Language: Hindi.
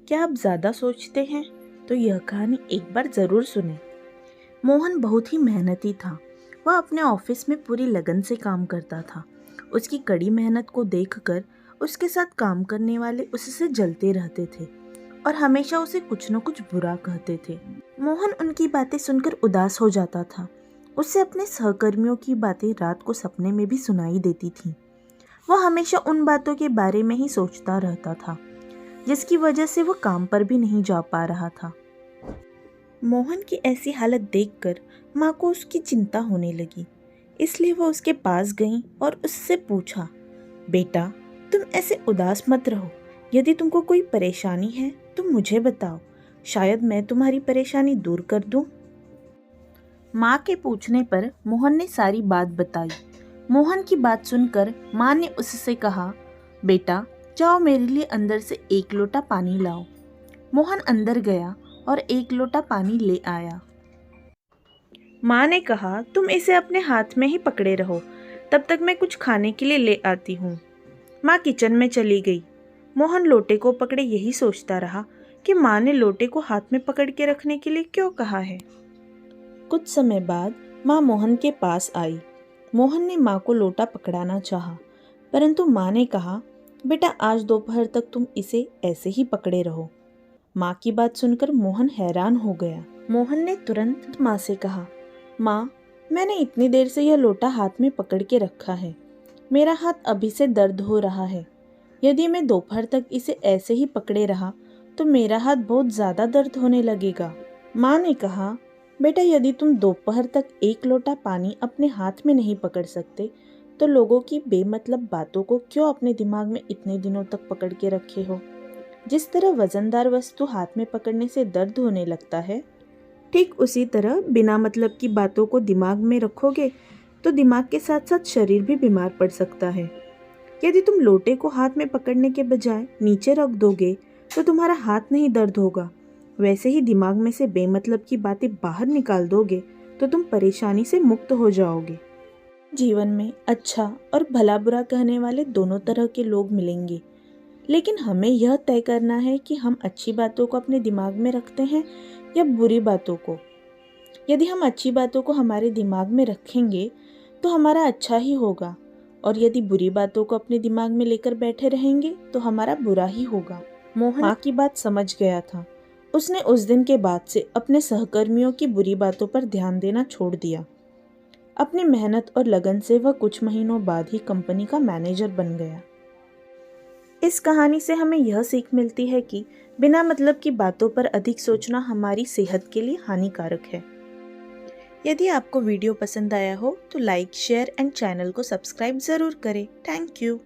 क्या आप ज़्यादा सोचते हैं? तो यह कहानी एक बार ज़रूर सुनें। मोहन बहुत ही मेहनती था। वह अपने ऑफिस में पूरी लगन से काम करता था। उसकी कड़ी मेहनत को देखकर उसके साथ काम करने वाले उससे जलते रहते थे और हमेशा उसे कुछ न कुछ बुरा कहते थे। मोहन उनकी बातें सुनकर उदास हो जाता था। उससे अपने सहकर्मियों की बातें रात को सपने में भी सुनाई देती थीं। वह हमेशा उन बातों के बारे में ही सोचता रहता था जिसकी वजह से वह काम पर भी नहीं जा पा रहा था। मोहन की ऐसी हालत देखकर माँ को उसकी चिंता होने लगी, इसलिए वह उसके पास गई और उससे पूछा, बेटा, तुम ऐसे उदास मत रहो। यदि तुमको कोई परेशानी है तो मुझे बताओ, शायद मैं तुम्हारी परेशानी दूर कर दूं। माँ के पूछने पर मोहन ने सारी बात बताई। मोहन की बात सुनकर माँ ने उससे कहा, बेटा, जाओ मेरे लिए अंदर से 1 लोटा पानी लाओ। मोहन अंदर गया और 1 लोटा पानी ले आया। माँ ने कहा, तुम इसे अपने हाथ में ही पकड़े रहो, तब तक मैं कुछ खाने के लिए ले आती हूँ। माँ किचन में चली गई। मोहन लोटे को पकड़े यही सोचता रहा कि माँ ने लोटे को हाथ में पकड़ के रखने के लिए क्यों कहा है। कुछ समय बाद माँ मोहन के पास आई। मोहन ने माँ को लोटा पकड़ाना चाहा, परंतु माँ ने कहा, बेटा, आज दोपहर तक तुम इसे ऐसे ही पकड़े रहो। माँ की बात सुनकर मोहन हैरान हो गया। मोहन ने तुरंत माँ से कहा, माँ, मैंने इतनी देर से यह लोटा हाथ में पकड़ के रखा है। मेरा हाथ अभी से दर्द हो रहा है। यदि मैं दोपहर तक इसे ऐसे ही पकड़े रहा तो मेरा हाथ बहुत ज़्यादा दर्द होने लगेगा। माँ ने कहा, बेटा, यदि तुम दोपहर तक 1 लोटा पानी अपने हाथ में नहीं पकड़ सकते तो लोगों की बेमतलब बातों को क्यों अपने दिमाग में इतने दिनों तक पकड़ के रखे हो। जिस तरह वजनदार वस्तु हाथ में पकड़ने से दर्द होने लगता है, ठीक उसी तरह बिना मतलब की बातों को दिमाग में रखोगे तो दिमाग के साथ साथ शरीर भी बीमार पड़ सकता है। यदि तुम लोटे को हाथ में पकड़ने के बजाय नीचे रख दोगे तो तुम्हारा हाथ नहीं दर्द होगा। वैसे ही दिमाग में से बेमतलब की बातें बाहर निकाल दोगे तो तुम परेशानी से मुक्त हो जाओगे। जीवन में अच्छा और भला बुरा कहने वाले दोनों तरह के लोग मिलेंगे, लेकिन हमें यह तय करना है कि हम अच्छी बातों को अपने दिमाग में रखते हैं या बुरी बातों को। यदि हम अच्छी बातों को हमारे दिमाग में रखेंगे तो हमारा अच्छा ही होगा, और यदि बुरी बातों को अपने दिमाग में लेकर बैठे रहेंगे तो हमारा बुरा ही होगा। मोहन माँ की बात समझ गया था। उसने उस दिन के बाद से अपने सहकर्मियों की बुरी बातों पर ध्यान देना छोड़ दिया। अपनी मेहनत और लगन से वह कुछ महीनों बाद ही कंपनी का मैनेजर बन गया। इस कहानी से हमें यह सीख मिलती है कि बिना मतलब की बातों पर अधिक सोचना हमारी सेहत के लिए हानिकारक है। यदि आपको वीडियो पसंद आया हो तो लाइक, शेयर एंड चैनल को सब्सक्राइब ज़रूर करें। Thank you.